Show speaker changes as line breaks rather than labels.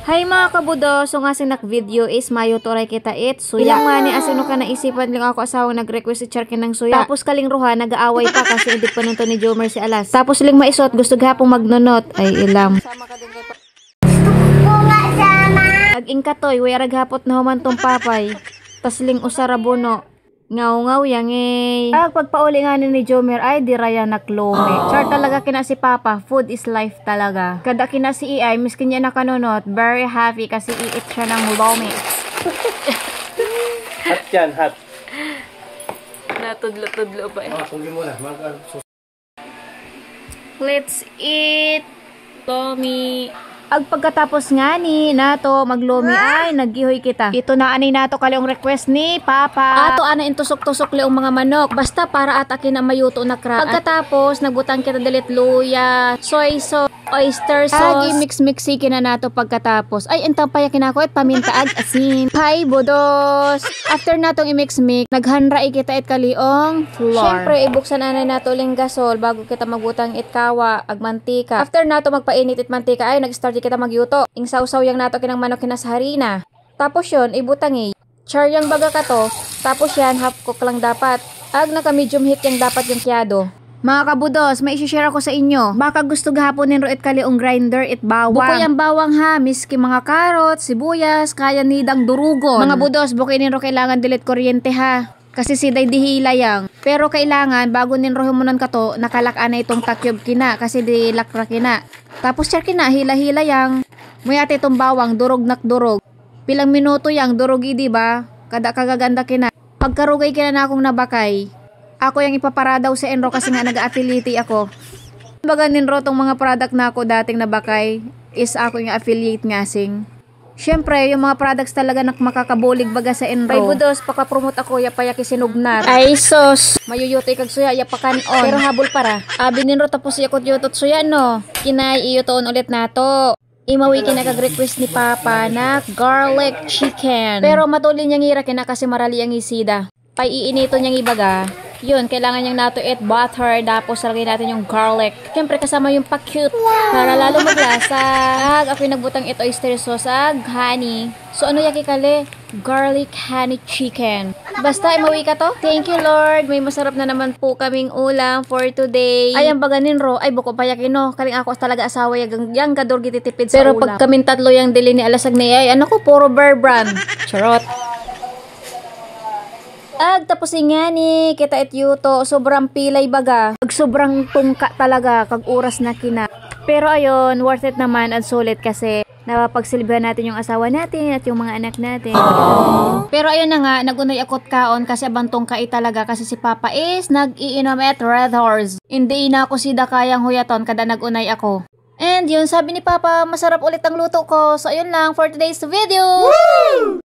Hi mga kabudo, so nga sinak video is mayo turay kita it. Suya nga ni asino ka naisipan lang ako asawang nag-request si Charkin ng suya. Tapos kaling ruha, nag-aaway pa kasi hindi pa nito ni Jomer si Alas. Tapos ling maisot, gusto gapong magnonot. Ay ilam. Ag-ing katoy, wayarag hapot na human tong papay. Tas ling usarabono. Ngaw-ngaw yang eh. Pagpauli nga ni Jomer ay di raya naklome. Char talaga kina si Papa, food is life talaga. Kada kina si Iay, miskin niya nakanunot, very happy kasi iit siya ng lome.
Hot yan, hot.
Natudlo-tudlo pa eh.
Tungin mo na.
Let's eat lome. Pagkatapos nga ni nato maglomi ay naggihoy kita. Ito na anay nato kaliong request ni Papa. Ato ana intusok-tusok liong mga manok. Basta para at akin na mayuto na kra. Pagkatapos nagbutang kita dalit luya, soy sauce, oyster sauce. Mix-mixi kina nato pagkatapos. Ay entang payakin ako at paminta ag asin. Hi budos. After natong i-mix-mix, naghanra kita it kaliong flour. Syempre ibuksan anay nato ling gasol bago kita magbutang it kawa ag mantika. After nato magpainit it mantika ay nag-start kita magyuto. Ing sausaw yang nato kinang manok kina sa harina. Tapos yon ibutangi. Char yang baga ka to. Tapos yan half cook lang dapat. Ag naka medium heat yang dapat yung kyado. Mga kabudos, may isi-share ako sa inyo. Baka gusto gahapon ninro it kaliong grinder it bawang. Buko yung bawang ha, miski mga karot, sibuyas, kaya nidang durugon. Mga budos, buko ninro kailangan dilit kuryente ha. Kasi si day dihila yang. Pero kailangan bago ninro humunan ka to, nakalak na itong takyob kina kasi di lakra kina. Tapos char kina hila-hila yang. Muyate itong bawang durog nak durog. Pilang minuto yang durogi di ba? Kada kagaganda kina. Pagkarugay kina na akong nabakay. Ako yung ipaparadaw sa Enro kasi nga nag-affiliate ako. Baga ninro tong mga product na ako dating nabakay is ako yung affiliate ngasing. Syempre, yung mga products talaga na makakabulig baga sa Enro. Ay budos, pakapromote ako, yapayaki sinugnar. Ay sos! Mayuyutoy kag suya, yapakan on. Pero habol para. Abi ninro tapos yakot yutot suya no. Kinay iyutoon ulit nato. Imawi kinakag-request ni Papa na garlic chicken. Pero matulin niyang ira kina kasi marali ang isida. Paiinito niyang ibaga. Yun, kailangan niyang nato eat butter, tapos lagay natin yung garlic. Siyempre kasama yung pa-cute para lalo maglasa. Ako yung nagbutang ito oyster sauce, honey. So ano yaki kali? Garlic honey chicken. Basta imawi ka to. Thank you Lord. May masarap na naman po kaming ulam for today. Ay ang baga ninro, ay buko payakin no. Kaling ako talaga asawa yang gador gititipid sa ulam. Pero pag kaming tatlo yung dili ni alasag ni ay, ano ko, puro Bear Brand. Charot. Tapos nga ni kita it yuto, sobrang pilay baga. Sobrang tungka talaga kag oras na kina. Pero ayun, worth it naman at sulit kasi napapagsilbihan natin yung asawa natin at yung mga anak natin. Pero ayun na nga, nagunay akot kaon kasi abantong kai talaga kasi si Papa is nag-iinom at Red Horse. Hindi na ako sida kayang huyaton kada nagunay ako. And yun, sabi ni Papa, masarap ulit ang luto ko. So ayun lang for today's video. Woo!